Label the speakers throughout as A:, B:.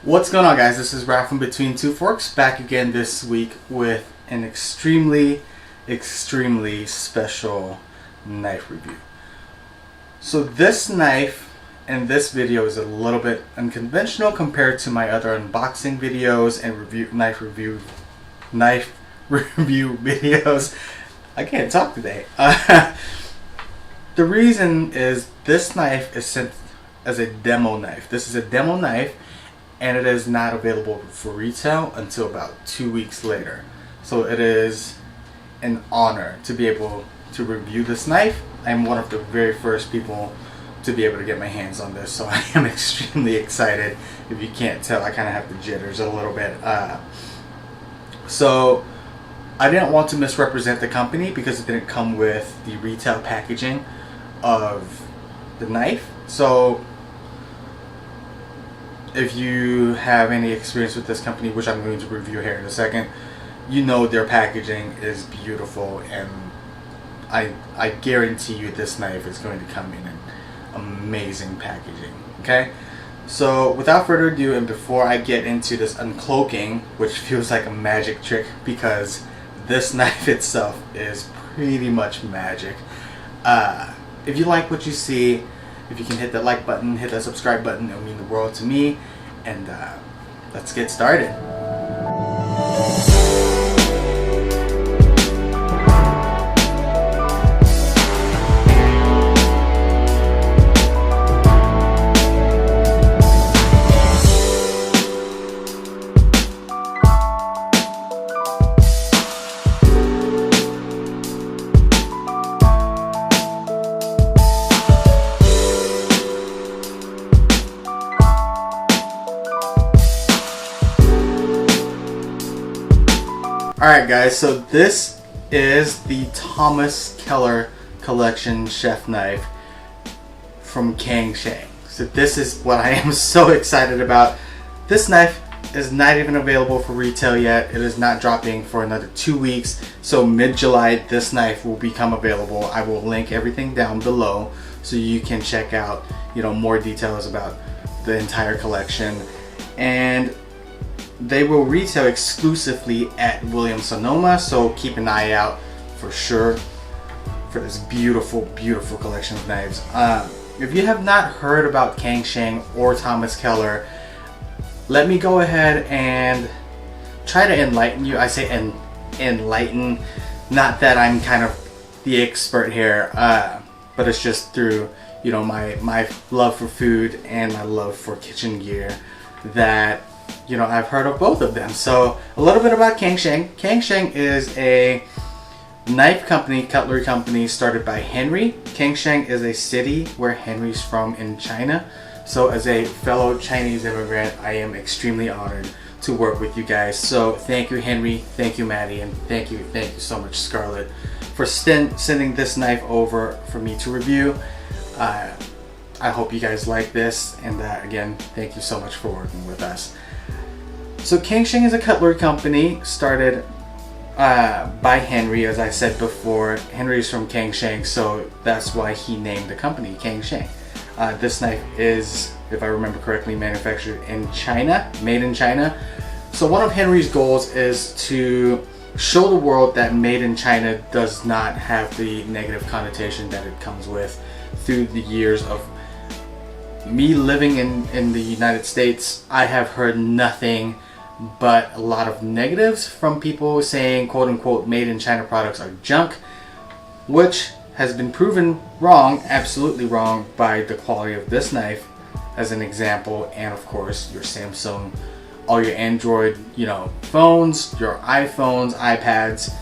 A: What's going on, guys? This is Ralph from Between Two Forks, back again this week with an extremely special knife review. So this knife in this video is a little bit unconventional compared to my other unboxing videos and knife review videos. I can't talk today. The reason is this knife is sent as a demo knife. This is a demo knife, and it is not available for retail until about 2 weeks later. So it is an honor to be able to review this knife. I'm one of the very first people to be able to get my hands on this, so I am extremely excited. If you can't tell, I kind of have the jitters a little bit. So I didn't want to misrepresent the company because it didn't come with the retail packaging of the knife. So if you have any experience with this company, which I'm going to review here in a second, you know their packaging is beautiful, and I guarantee you this knife is going to come in an amazing packaging. Okay, so without further ado, and before I get into this uncloaking, which feels like a magic trick because this knife itself is pretty much magic, if you like what you see, if you can hit that like button, hit that subscribe button, it would mean the world to me. And let's get started. Alright guys, so this is the Thomas Keller collection chef knife from Cangshan. So this is what I am so excited about. This knife is not even available for retail yet. It is not dropping for another 2 weeks. So mid-July this knife will become available. I will link everything down below so you can check out, more details about the entire collection. And they will retail exclusively at Williams-Sonoma, so keep an eye out for sure for this beautiful collection of knives. If you have not heard about Cangshan or Thomas Keller, let me go ahead and try to enlighten you. I say enlighten, not that I'm kind of the expert here, but it's just through my love for food and my love for kitchen gear that I've heard of both of them. So a little bit about Cangshan. Cangshan is a knife company, cutlery company started by Henry. Cangshan is a city where Henry's from in China. So as a fellow Chinese immigrant, I am extremely honored to work with you guys. So thank you, Henry. Thank you, Maddie. And thank you so much, Scarlett, for sending this knife over for me to review. I hope you guys like this. And again, thank you so much for working with us. So Cangshan is a cutlery company started by Henry, as I said before. Henry's from Cangshan, so that's why he named the company Cangshan. This knife is, if I remember correctly, manufactured in China, made in China. So one of Henry's goals is to show the world that made in China does not have the negative connotation that it comes with. Through the years of me living in the United States, I have heard nothing but a lot of negatives from people saying quote unquote made in China products are junk, which has been proven wrong, absolutely wrong, by the quality of this knife as an example. And of course your Samsung, all your Android phones, your iPhones, iPads,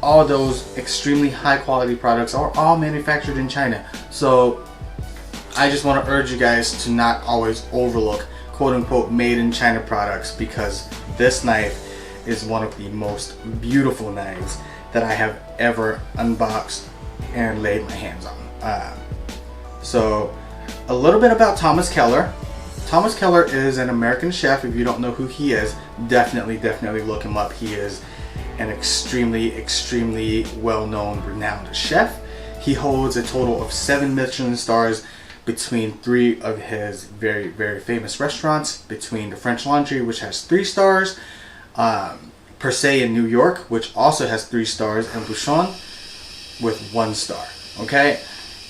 A: all those extremely high quality products are all manufactured in China. So I just want to urge you guys to not always overlook quote unquote made in China products, because this knife is one of the most beautiful knives that I have ever unboxed and laid my hands on. So a little bit about Thomas Keller. Thomas Keller is an American chef. If you don't know who he is, definitely look him up. He is an extremely well-known, renowned chef. He holds a total of 7 Michelin stars between 3 of his very, very famous restaurants, between the French Laundry, which has 3 stars, Per Se in New York, which also has 3 stars, and Bouchon with 1 star. Okay,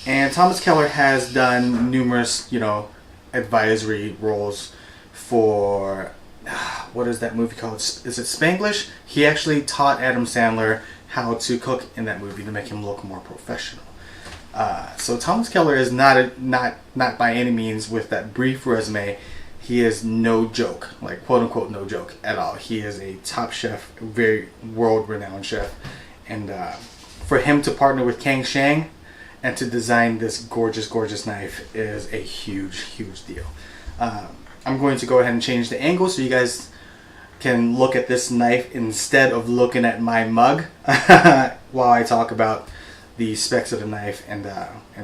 A: and Thomas Keller has done numerous, advisory roles for what is that movie called? Is it Spanglish? He actually taught Adam Sandler how to cook in that movie to make him look more professional. So Thomas Keller is not by any means, with that brief resume, he is no joke, like quote unquote no joke at all. He is a top chef, very world renowned chef, and for him to partner with Cangshan and to design this gorgeous knife is a huge deal. I'm going to go ahead and change the angle so you guys can look at this knife instead of looking at my mug while I talk about the specs of the knife and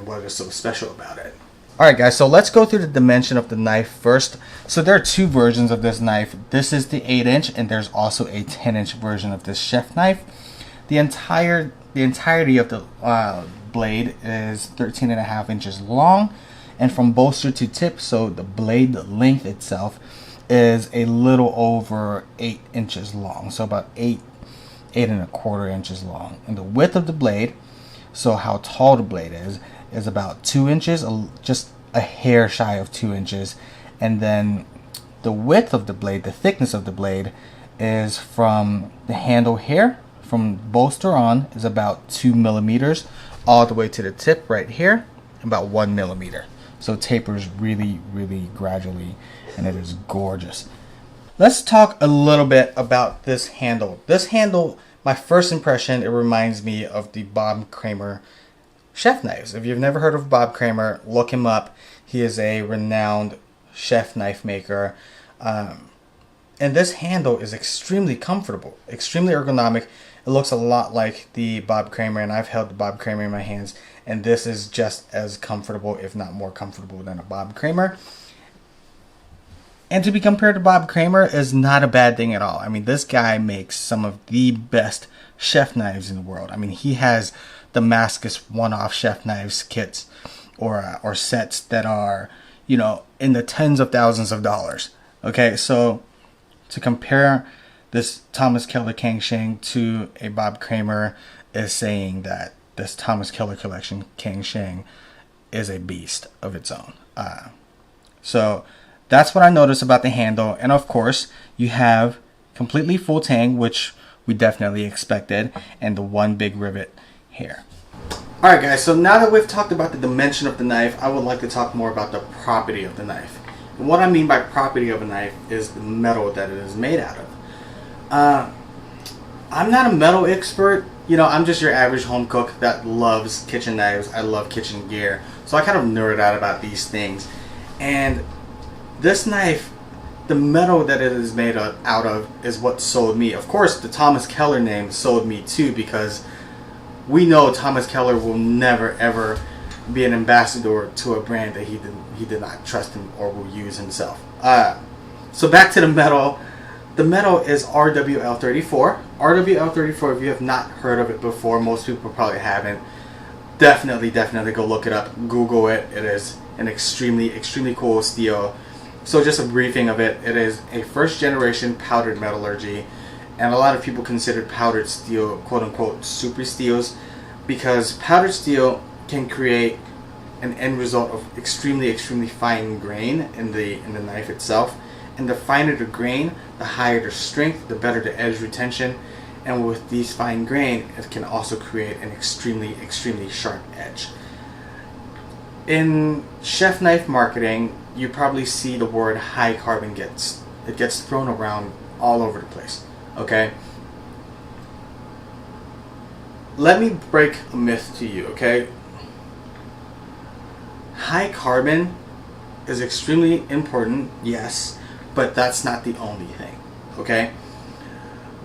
A: what is so special about it. Alright guys, so let's go through the dimension of the knife first. So there are 2 versions of this knife. This is the 8-inch, and there's also a 10-inch version of this chef knife. The entirety of the blade is 13.5 inches long, and from bolster to tip, so the blade length itself is a little over 8 inches long, so about 8.25 inches long. And the width of the blade, so how tall the blade is about 2 inches, just a hair shy of 2 inches. And then the width of the blade, the thickness of the blade, is from the handle here, from bolster on, is about 2 millimeters, all the way to the tip right here, about 1 millimeter. So it tapers really gradually, and it is gorgeous. Let's talk a little bit about this handle. This handle, my first impression, it reminds me of the Bob Kramer chef knives. If you've never heard of Bob Kramer, look him up. He is a renowned chef knife maker. And this handle is extremely comfortable, extremely ergonomic. It looks a lot like the Bob Kramer, and I've held the Bob Kramer in my hands, and this is just as comfortable, if not more comfortable, than a Bob Kramer. And to be compared to Bob Kramer is not a bad thing at all. I mean, this guy makes some of the best chef knives in the world. I mean, he has Damascus one-off chef knives kits or sets that are, in the tens of thousands of dollars. Okay, so to compare this Thomas Keller Cangshan to a Bob Kramer is saying that this Thomas Keller collection Cangshan is a beast of its own. So that's what I noticed about the handle. And of course, you have completely full tang, which we definitely expected, and the one big rivet here. Alright guys, so now that we've talked about the dimension of the knife, I would like to talk more about the property of the knife. And what I mean by property of a knife is the metal that it is made out of. I'm not a metal expert. I'm just your average home cook that loves kitchen knives. I love kitchen gear. So I kind of nerd out about these things. And this knife, the metal that it is made out of is what sold me. Of course, the Thomas Keller name sold me too, because we know Thomas Keller will never ever be an ambassador to a brand that he did not trust him or will use himself. So back to the metal. The metal is RWL34. RWL34, if you have not heard of it before, most people probably haven't, definitely go look it up. Google it. It is an extremely cool steel. So just a briefing of it. It is a first generation powdered metallurgy, and a lot of people consider powdered steel quote unquote super steels, because powdered steel can create an end result of extremely fine grain in the knife itself. And the finer the grain, the higher the strength, the better the edge retention. And with these fine grain, it can also create an extremely sharp edge. In chef knife marketing, you probably see the word high carbon gets thrown around all over the place. Okay? Let me break a myth to you, okay? High carbon is extremely important, yes, but that's not the only thing, okay?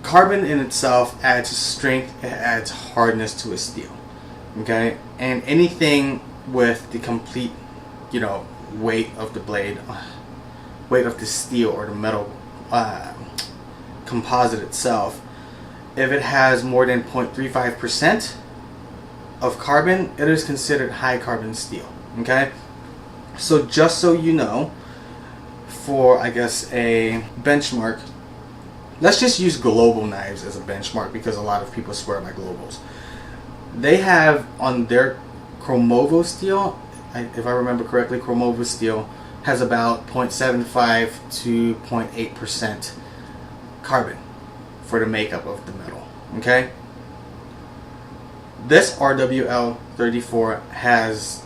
A: Carbon in itself adds strength, it adds hardness to a steel, okay? And anything with the complete, weight of the blade, weight of the steel or the metal composite itself, if it has more than 0.35% of carbon, it is considered high carbon steel, okay? So just so you know, for I guess a benchmark, let's just use global knives as a benchmark because a lot of people swear by globals. They have on their Chromovo steel, if I remember correctly, Chromovo steel has about 0.75 to 0.8% carbon for the makeup of the metal. Okay? This RWL34 has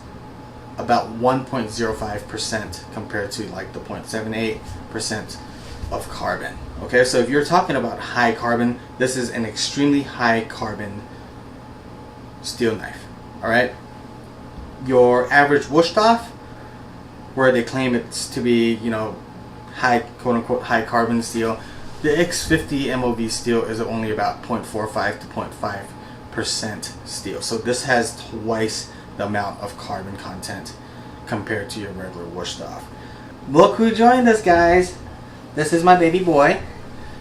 A: about 1.05% compared to like the 0.78% of carbon. Okay, so if you're talking about high carbon, this is an extremely high carbon steel knife. Alright? Your average Wusthof, where they claim it's to be, you know, high, quote unquote, high carbon steel, the X50 MOV steel is only about 0.45 to 0.5% steel. So this has twice the amount of carbon content compared to your regular Wusthof. Look who joined us, guys. This is my baby boy.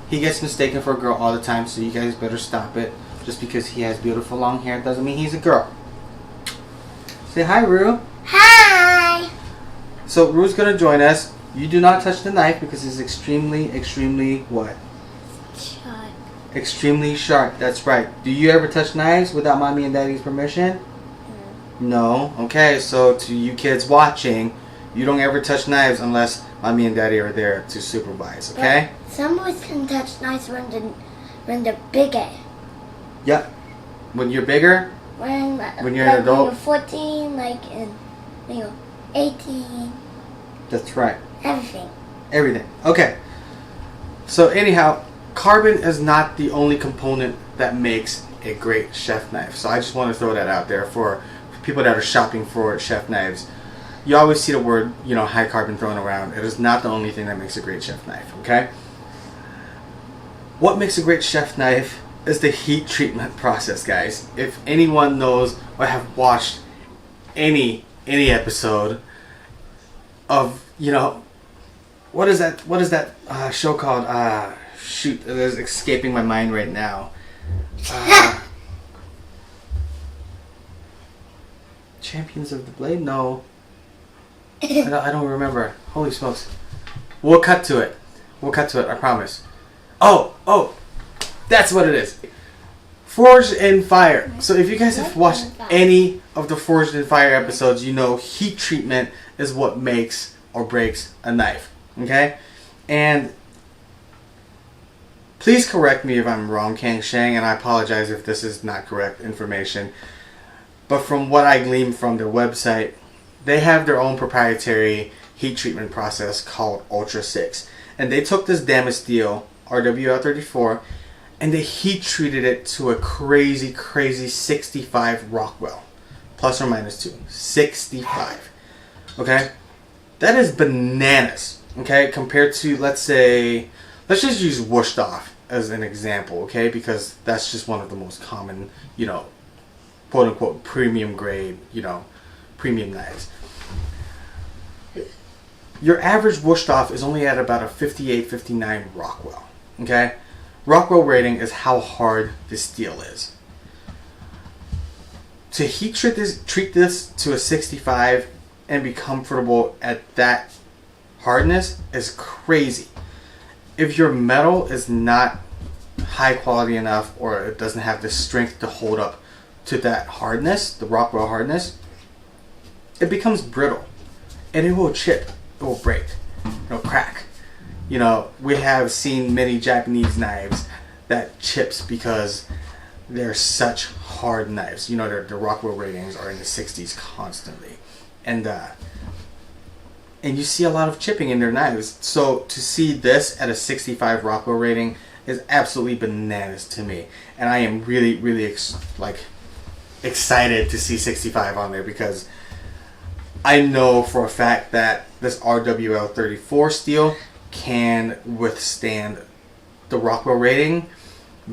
A: He gets mistaken for a girl all the time, so you guys better stop it. Just because he has beautiful long hair doesn't mean he's a girl. Say hi, Rue.
B: Hi.
A: So Rue's gonna join us. You do not touch the knife because it's extremely what?
B: Sharp.
A: Extremely sharp. That's right. Do you ever touch knives without mommy and daddy's permission? No. Okay, so to you kids watching, you don't ever touch knives unless mommy and daddy are there to supervise. Okay?
B: But some boys can touch knives when they're bigger.
A: Yep. When you're bigger.
B: When
A: you're an adult.
B: When you're 14, like in, 18.
A: That's right.
B: Everything.
A: Okay. So anyhow, carbon is not the only component that makes a great chef knife. So I just want to throw that out there for people that are shopping for chef knives. You always see the word, high carbon thrown around. It is not the only thing that makes a great chef knife, okay? What makes a great chef knife is the heat treatment process, guys. If anyone knows or have watched any episode of, what is that show called? Shoot, it is escaping my mind right now. Champions of the Blade? No. I don't remember. Holy smokes. We'll cut to it, I promise. Oh, that's what it is. Forged in Fire. So if you guys have watched any of the Forged in Fire episodes, you know heat treatment is what makes or breaks a knife. Okay? And please correct me if I'm wrong, Cangshan, and I apologize if this is not correct information. But from what I gleaned from their website, they have their own proprietary heat treatment process called Ultra 6. And they took this Damasteel RWL34 and they heat treated it to a crazy 65 Rockwell. Plus or minus 2. 65. Okay? That is bananas. Okay? Compared to, let's just use Wusthof as an example. Okay? Because that's just one of the most common, quote unquote premium grade, premium knives. Your average Wusthof is only at about a 58, 59 Rockwell. Okay? Rockwell rating is how hard the steel is. To heat treat this to a 65 and be comfortable at that hardness is crazy. If your metal is not high quality enough or it doesn't have the strength to hold up to that hardness, the Rockwell hardness, it becomes brittle and it will chip, it will break, it'll crack. We have seen many Japanese knives that chips because they're such hard knives. The Rockwell ratings are in the 60s constantly. And you see a lot of chipping in their knives. So to see this at a 65 Rockwell rating is absolutely bananas to me. And I am really, really excited to see 65 on there because I know for a fact that this RWL34 steel can withstand the Rockwell rating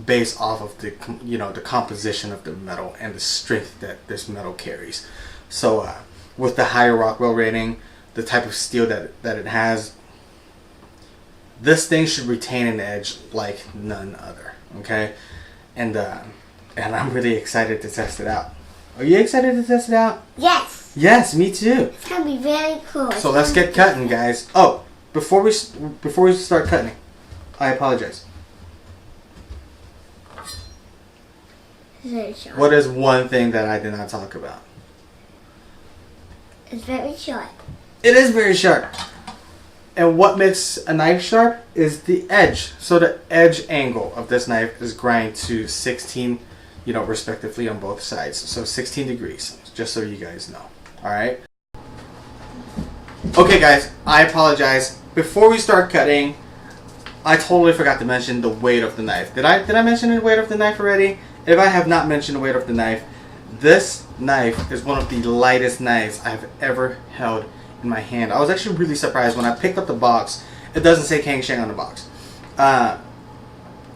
A: based off of the the composition of the metal and the strength that this metal carries. So with the higher Rockwell rating, the type of steel that it has, this thing should retain an edge like none other. Okay, and I'm really excited to test it out. Are you excited to test it out?
B: Yes.
A: Yes, me too.
B: It's gonna be very cool.
A: So let's get cutting, guys. Oh, before we start cutting, I apologize.
B: It's very sharp.
A: What is one thing that I did not talk about?
B: It's very sharp.
A: It is very sharp. And what makes a knife sharp is the edge. So the edge angle of this knife is grind to 16, respectively on both sides. So 16 degrees, just so you guys know. All right. Okay, guys, I apologize. Before we start cutting, I totally forgot to mention the weight of the knife. Did I mention the weight of the knife already? If I have not mentioned the weight of the knife, this knife is one of the lightest knives I've ever held in my hand. I was actually really surprised when I picked up the box. It doesn't say Cangshan on the box. I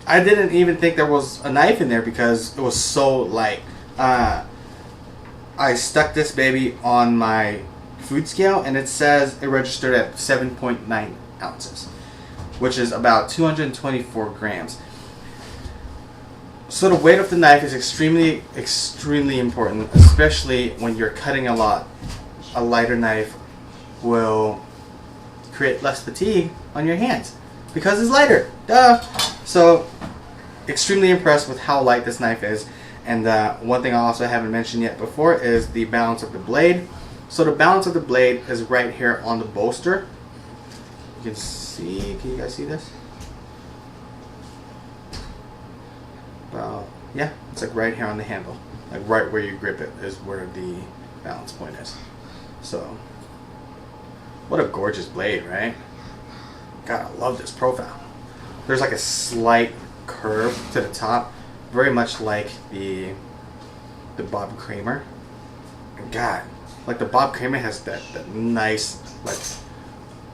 A: didn't even think there was a knife in there because it was so light. I stuck this baby on my food scale and it says it registered at 7.9 ounces, which is about 224 grams. So the weight of the knife is extremely, extremely important, especially when you're cutting a lot. A lighter knife will create less fatigue on your hands because it's lighter. Duh. So extremely impressed with how light this knife is. And one thing I also haven't mentioned yet before is the balance of the blade. So the balance of the blade is right here on the bolster. You can see, can you guys see this? Well, yeah, it's like right here on the handle. Like right where you grip it is where the balance point is. So, what a gorgeous blade, right? God, I love this profile. There's like a slight curve to the top, very much like the Bob Kramer. And God, like the Bob Kramer has that nice, like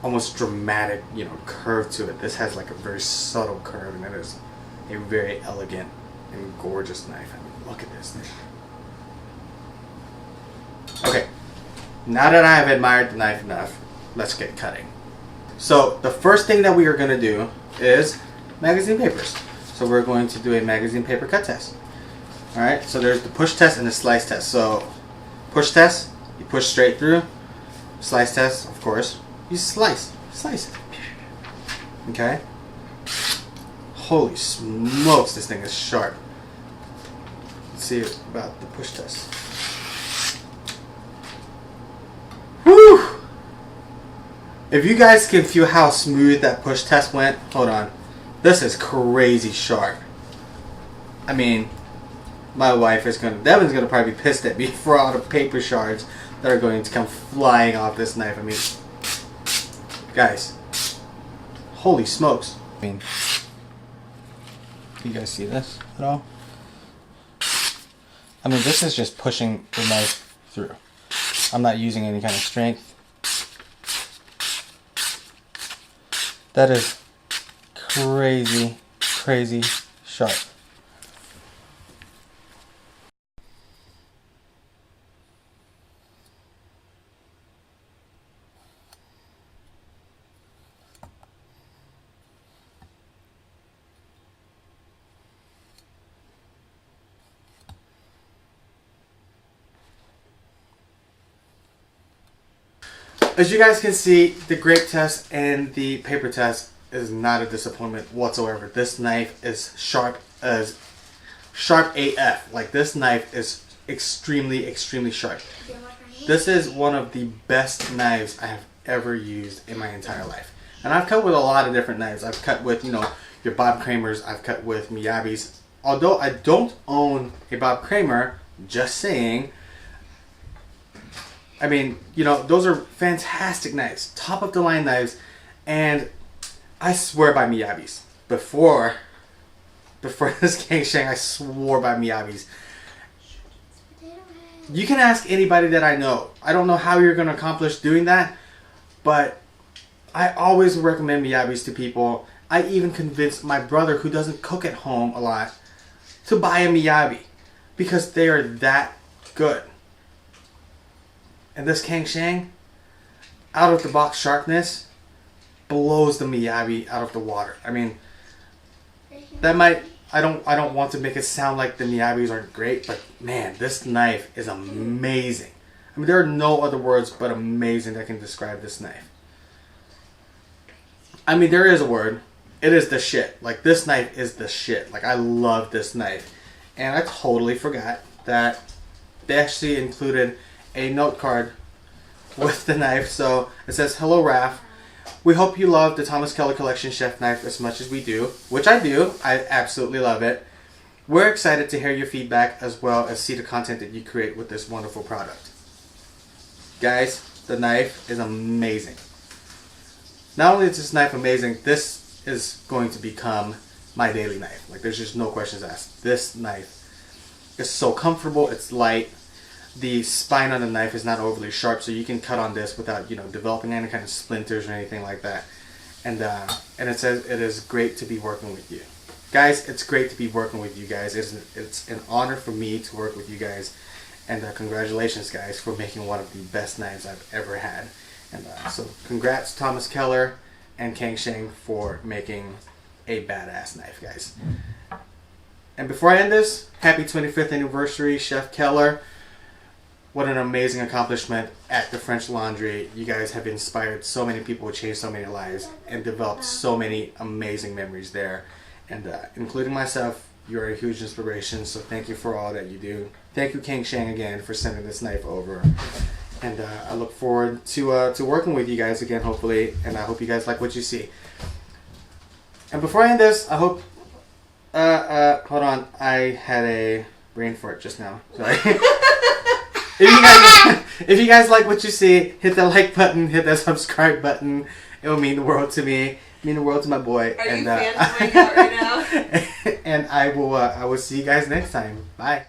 A: almost dramatic, curve to it. This has like a very subtle curve, and it is a very elegant and gorgeous knife. I mean, look at this thing. Okay, now that I have admired the knife enough, let's get cutting. So the first thing that we are going to do is magazine papers. So we're going to do a magazine paper cut test. Alright, so there's the push test and the slice test. So push test, you push straight through. Slice test, of course, you slice it. Okay? Holy smokes, this thing is sharp. Let's see about the push test. Whew! If you guys can feel how smooth that push test went, hold on. This is crazy sharp. I mean, my wife is Devin's gonna probably be pissed at me for all the paper shards that are going to come flying off this knife. I mean, guys, holy smokes. I mean, can you guys see this at all? I mean, this is just pushing the knife through. I'm not using any kind of strength. That is crazy, crazy sharp. As you guys can see, the grape test and the paper test is not a disappointment whatsoever. This knife is sharp AF. Like, this knife is extremely, extremely sharp. This is one of the best knives I have ever used in my entire life. And I've cut with a lot of different knives. I've cut with, your Bob Kramers. I've cut with Miyabi's. Although I don't own a Bob Kramer, just saying, I mean, those are fantastic knives, top of the line knives, and I swear by Miyabi's. Before this Cangshan, I swore by Miyabi's. You can ask anybody that I know. I don't know how you're going to accomplish doing that, but I always recommend Miyabi's to people. I even convinced my brother, who doesn't cook at home a lot, to buy a Miyabi because they are that good. And this Cangshan, out of the box sharpness, blows the Miyabi out of the water. I mean, that might, I don't want to make it sound like the Miyabis aren't great, but man, this knife is amazing. I mean, there are no other words but amazing that can describe this knife. I mean, there is a word. It is the shit. Like, this knife is the shit. Like, I love this knife. And I totally forgot that they actually included a note card with the knife. So it says, "Hello, Raph. We hope you love the Thomas Keller Collection chef knife as much as we do," which I do. I absolutely love it. "We're excited to hear your feedback as well as see the content that you create with this wonderful product." Guys, the knife is amazing. Not only is this knife amazing, this is going to become my daily knife. Like, there's just no questions asked. This knife is so comfortable. It's light. The spine on the knife is not overly sharp, so you can cut on this without, you know, developing any kind of splinters or anything like that. And it says it is great to be working with you. Guys, it's great to be working with you guys. It's an honor for me to work with you guys. And congratulations, guys, for making one of the best knives I've ever had. And so congrats, Thomas Keller and Cangshan, for making a badass knife, guys. And before I end this, happy 25th anniversary, Chef Keller. What an amazing accomplishment at the French Laundry. You guys have inspired so many people, changed so many lives, and developed so many amazing memories there. And including myself, you're a huge inspiration, so thank you for all that you do. Thank you, Cangshan, again, for sending this knife over. And I look forward to working with you guys again, hopefully, and I hope you guys like what you see. And before I end this, I hope... hold on, I had a brain fart just now. Sorry. If you guys like what you see, hit that like button, hit that subscribe button. It will mean the world to me. Mean the world to my boy.
C: Are you fanboying out right now?
A: And I will see you guys next time. Bye.